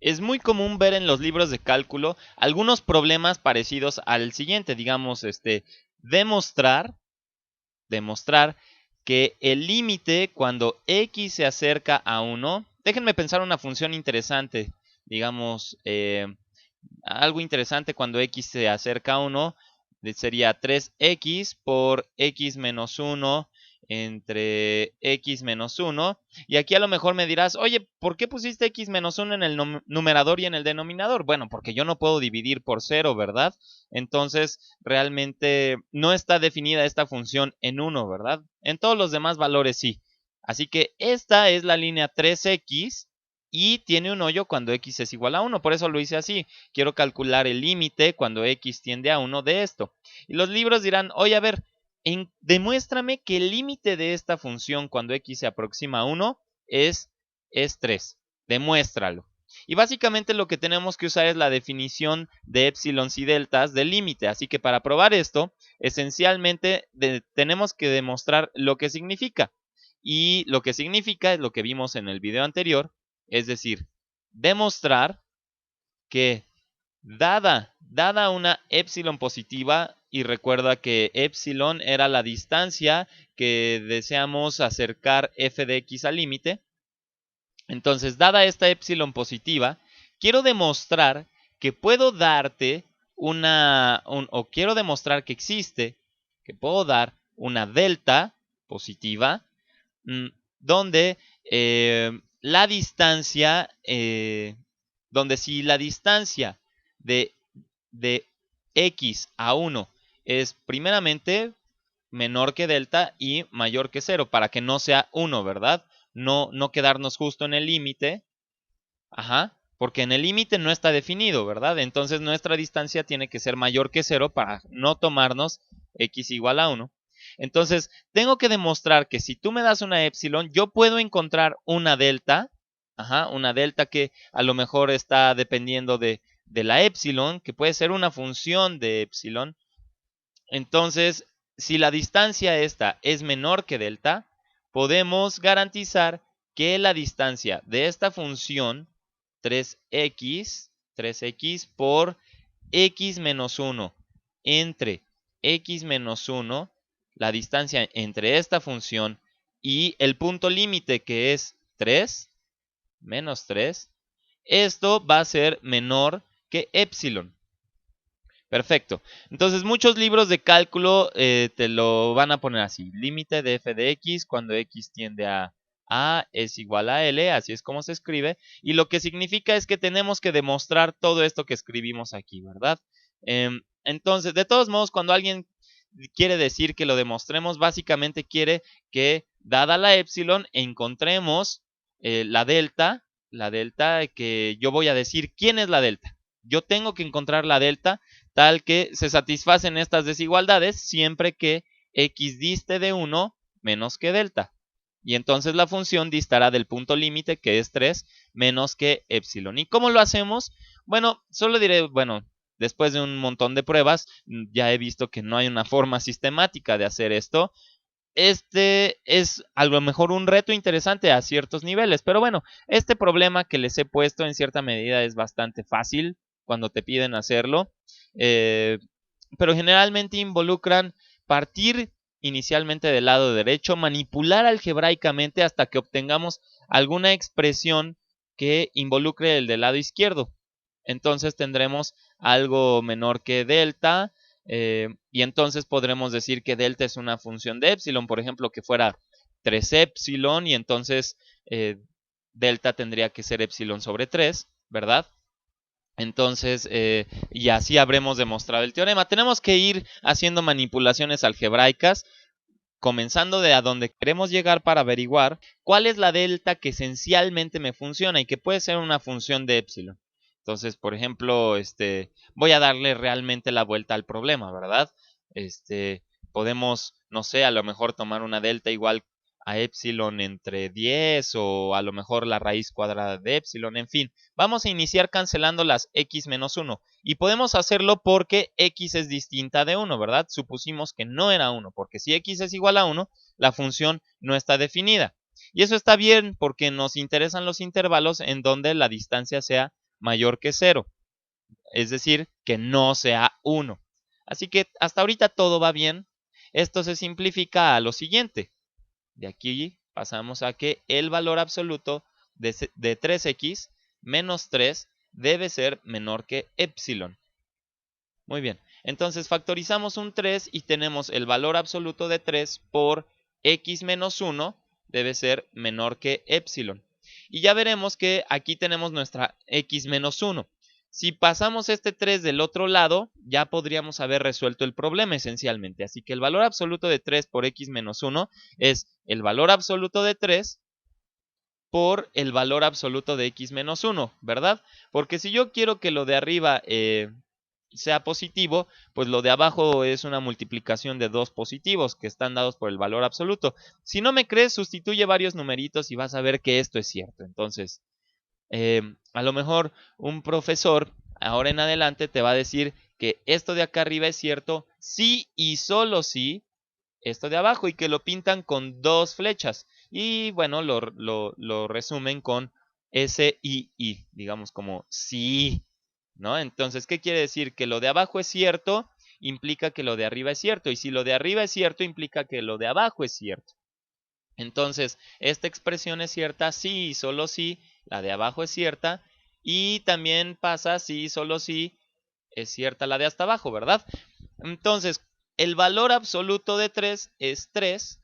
Es muy común ver en los libros de cálculo algunos problemas parecidos al siguiente, digamos, demostrar, demostrar que el límite cuando x se acerca a 1, déjenme pensar una función interesante, digamos, algo interesante cuando x se acerca a 1 sería 3x por x menos 1 entre x menos 1. Y aquí a lo mejor me dirás, oye, ¿por qué pusiste x menos 1 en el numerador y en el denominador? Bueno, porque yo no puedo dividir por 0, ¿verdad? Entonces, realmente no está definida esta función en 1, ¿verdad? En todos los demás valores sí. Así que esta es la línea 3x y tiene un hoyo cuando x es igual a 1. Por eso lo hice así. Quiero calcular el límite cuando x tiende a 1 de esto. Y los libros dirán, oye, a ver, demuéstrame que el límite de esta función cuando x se aproxima a 1 es 3. Demuéstralo. Y básicamente lo que tenemos que usar es la definición de épsilons y deltas del límite. Así que para probar esto, esencialmente tenemos que demostrar lo que significa. Y lo que significa es lo que vimos en el video anterior, es decir, demostrar que dada una épsilon positiva, y recuerda que épsilon era la distancia que deseamos acercar f de x al límite, entonces dada esta épsilon positiva, quiero demostrar que puedo darte o quiero demostrar que existe, que puedo dar una delta positiva, donde la distancia, donde si la distancia de, de x a 1 es primeramente menor que delta y mayor que 0, para que no sea 1, ¿verdad? No quedarnos justo en el límite, ajá, porque en el límite no está definido, ¿verdad? Entonces nuestra distancia tiene que ser mayor que 0 para no tomarnos x igual a 1. Entonces, tengo que demostrar que si tú me das una épsilon, yo puedo encontrar una delta, ajá, una delta que a lo mejor está dependiendo de la épsilon, que puede ser una función de épsilon. Entonces, si la distancia esta es menor que delta, podemos garantizar que la distancia de esta función 3x por x menos 1 entre x menos 1, la distancia entre esta función y el punto límite que es 3, menos 3, esto va a ser menor que épsilon. Perfecto. Entonces, muchos libros de cálculo te lo van a poner así. Límite de f de x cuando x tiende a es igual a L, así es como se escribe. Y lo que significa es que tenemos que demostrar todo esto que escribimos aquí, ¿verdad? Entonces, de todos modos, cuando alguien quiere decir que lo demostremos, básicamente quiere que, dada la épsilon, encontremos la delta que yo voy a decir quién es la delta. Yo tengo que encontrar la delta tal que se satisfacen estas desigualdades siempre que x diste de 1 menos que delta. Y entonces la función distará del punto límite, que es 3, menos que épsilon. ¿Y cómo lo hacemos? Bueno, solo diré, bueno, después de un montón de pruebas, ya he visto que no hay una forma sistemática de hacer esto. Este es a lo mejor un reto interesante a ciertos niveles, pero bueno, este problema que les he puesto en cierta medida es bastante fácil cuando te piden hacerlo, eh, pero generalmente involucran partir inicialmente del lado derecho, manipular algebraicamente hasta que obtengamos alguna expresión que involucre el del lado izquierdo. Entonces tendremos algo menor que delta, y entonces podremos decir que delta es una función de épsilon, por ejemplo, que fuera 3 épsilon, y entonces delta tendría que ser épsilon sobre 3, ¿verdad? Entonces, y así habremos demostrado el teorema. Tenemos que ir haciendo manipulaciones algebraicas, comenzando de a donde queremos llegar para averiguar cuál es la delta que esencialmente me funciona y que puede ser una función de épsilon. Entonces, por ejemplo, voy a darle realmente la vuelta al problema, ¿verdad? Podemos, no sé, a lo mejor tomar una delta igual a épsilon entre 10 o a lo mejor la raíz cuadrada de épsilon, en fin. Vamos a iniciar cancelando las x menos 1 y podemos hacerlo porque x es distinta de 1, ¿verdad? Supusimos que no era 1, porque si x es igual a 1, la función no está definida. Y eso está bien porque nos interesan los intervalos en donde la distancia sea mayor que 0. Es decir, que no sea 1. Así que hasta ahorita todo va bien. Esto se simplifica a lo siguiente. De aquí pasamos a que el valor absoluto de 3x menos 3 debe ser menor que epsilon. Muy bien, entonces factorizamos un 3 y tenemos el valor absoluto de 3 por x menos 1 debe ser menor que epsilon. Y ya veremos que aquí tenemos nuestra x menos 1. Si pasamos este 3 del otro lado, ya podríamos haber resuelto el problema esencialmente. Así que el valor absoluto de 3 por x menos 1 es el valor absoluto de 3 por el valor absoluto de x menos 1, ¿verdad? Porque si yo quiero que lo de arriba sea positivo, pues lo de abajo es una multiplicación de dos positivos que están dados por el valor absoluto. Si no me crees, sustituye varios numeritos y vas a ver que esto es cierto. Entonces, a lo mejor un profesor ahora en adelante te va a decir que esto de acá arriba es cierto sí y solo si esto de abajo, y que lo pintan con dos flechas y bueno, lo resumen con S y I, digamos como sí, ¿no? Entonces, ¿qué quiere decir? Que lo de abajo es cierto, implica que lo de arriba es cierto, y si lo de arriba es cierto, implica que lo de abajo es cierto. Entonces, esta expresión es cierta sí y solo si, la de abajo es cierta, y también pasa sí y solo si es cierta la de hasta abajo, ¿verdad? Entonces, el valor absoluto de 3 es 3,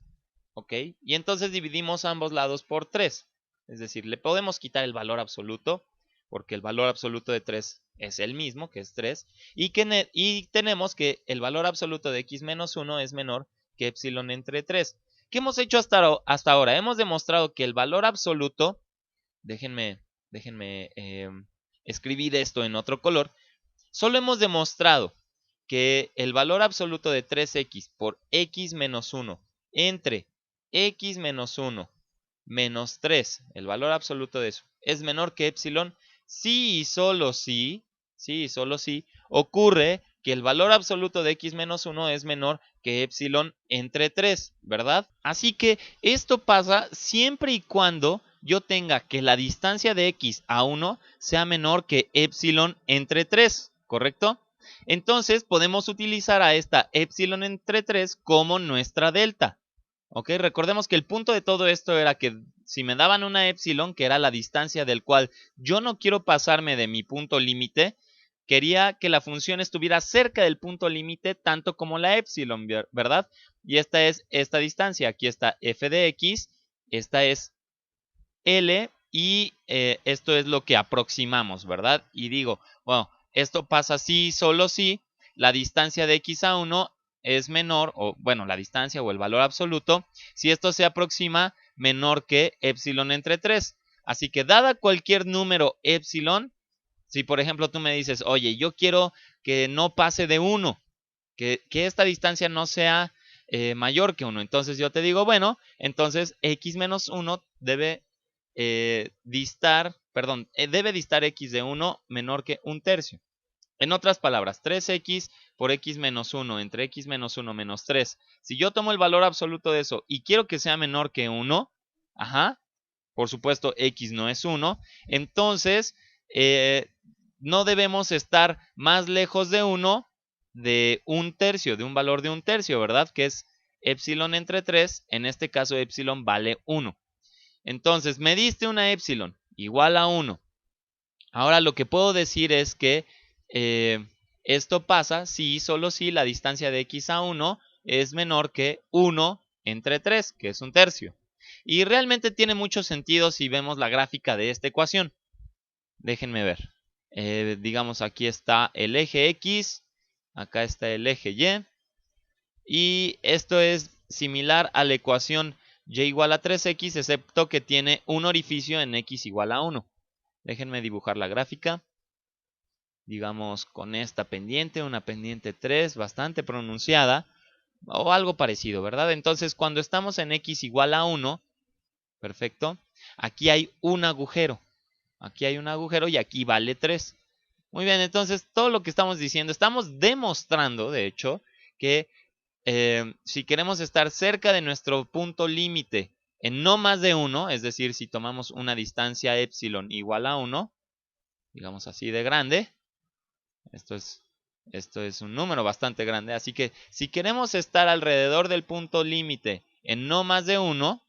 ¿ok? Y entonces dividimos ambos lados por 3. Es decir, le podemos quitar el valor absoluto, porque el valor absoluto de 3 es el mismo, que es 3, y tenemos que el valor absoluto de x menos 1 es menor que epsilon entre 3. ¿Qué hemos hecho hasta ahora? Hemos demostrado que el valor absoluto, déjenme escribir esto en otro color, solo hemos demostrado que el valor absoluto de 3x por x menos 1 entre x menos 1 menos 3, el valor absoluto de eso, es menor que epsilon si y solo si, ocurre que el valor absoluto de x menos 1 es menor que epsilon entre 3, ¿verdad? Así que esto pasa siempre y cuando yo tenga que la distancia de x a 1 sea menor que epsilon entre 3, ¿correcto? Entonces podemos utilizar a esta epsilon entre 3 como nuestra delta. ¿Ok? Recordemos que el punto de todo esto era que si me daban una epsilon, que era la distancia del cual yo no quiero pasarme de mi punto límite, quería que la función estuviera cerca del punto límite tanto como la epsilon, ¿verdad? Y esta es esta distancia. Aquí está f de x, esta es L y esto es lo que aproximamos, ¿verdad? Y digo, bueno, esto pasa si, solo si la distancia de x a 1 es menor, o bueno, la distancia o el valor absoluto, si esto se aproxima menor que epsilon entre 3. Así que dada cualquier número epsilon, si por ejemplo tú me dices, oye, yo quiero que no pase de 1, que esta distancia no sea mayor que 1, entonces yo te digo, bueno, entonces x menos 1 debe debe distar x de 1 menor que 1/3. En otras palabras, 3x por x menos 1 entre x menos 1 menos 3. Si yo tomo el valor absoluto de eso y quiero que sea menor que 1, por supuesto x no es 1, entonces no debemos estar más lejos de 1 de 1/3, de un valor de 1/3, ¿verdad? Que es epsilon entre 3, en este caso epsilon vale 1. Entonces, me diste una epsilon igual a 1. Ahora lo que puedo decir es que esto pasa si y solo si la distancia de x a 1 es menor que 1 entre 3, que es 1/3. Y realmente tiene mucho sentido si vemos la gráfica de esta ecuación. Déjenme ver. Digamos, aquí está el eje x, acá está el eje y. Y esto es similar a la ecuación y igual a 3x, excepto que tiene un orificio en x igual a 1. Déjenme dibujar la gráfica. Digamos con esta pendiente, una pendiente 3 bastante pronunciada, o algo parecido, ¿verdad? Entonces, cuando estamos en x igual a 1, perfecto, aquí hay un agujero. Aquí hay un agujero y aquí vale 3. Muy bien, entonces todo lo que estamos diciendo, estamos demostrando, de hecho, que si queremos estar cerca de nuestro punto límite en no más de 1, es decir, si tomamos una distancia epsilon igual a 1, digamos así de grande. Esto es un número bastante grande, así que si queremos estar alrededor del punto límite en no más de 1,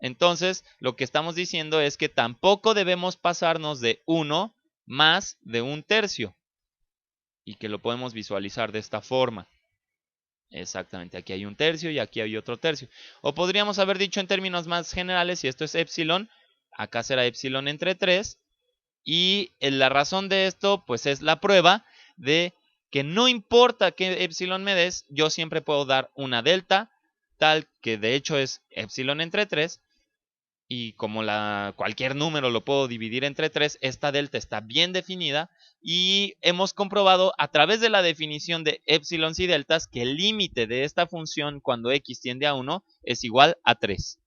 entonces lo que estamos diciendo es que tampoco debemos pasarnos de 1 más de 1/3, y que lo podemos visualizar de esta forma. Exactamente, aquí hay 1/3 y aquí hay otro tercio. O podríamos haber dicho en términos más generales, si esto es epsilon, acá será epsilon entre 3. Y la razón de esto, pues es la prueba de que no importa qué epsilon me des, yo siempre puedo dar una delta, tal que de hecho es epsilon entre 3. Y como cualquier número lo puedo dividir entre 3, esta delta está bien definida. Y hemos comprobado a través de la definición de épsilons y deltas que el límite de esta función cuando x tiende a 1 es igual a 3.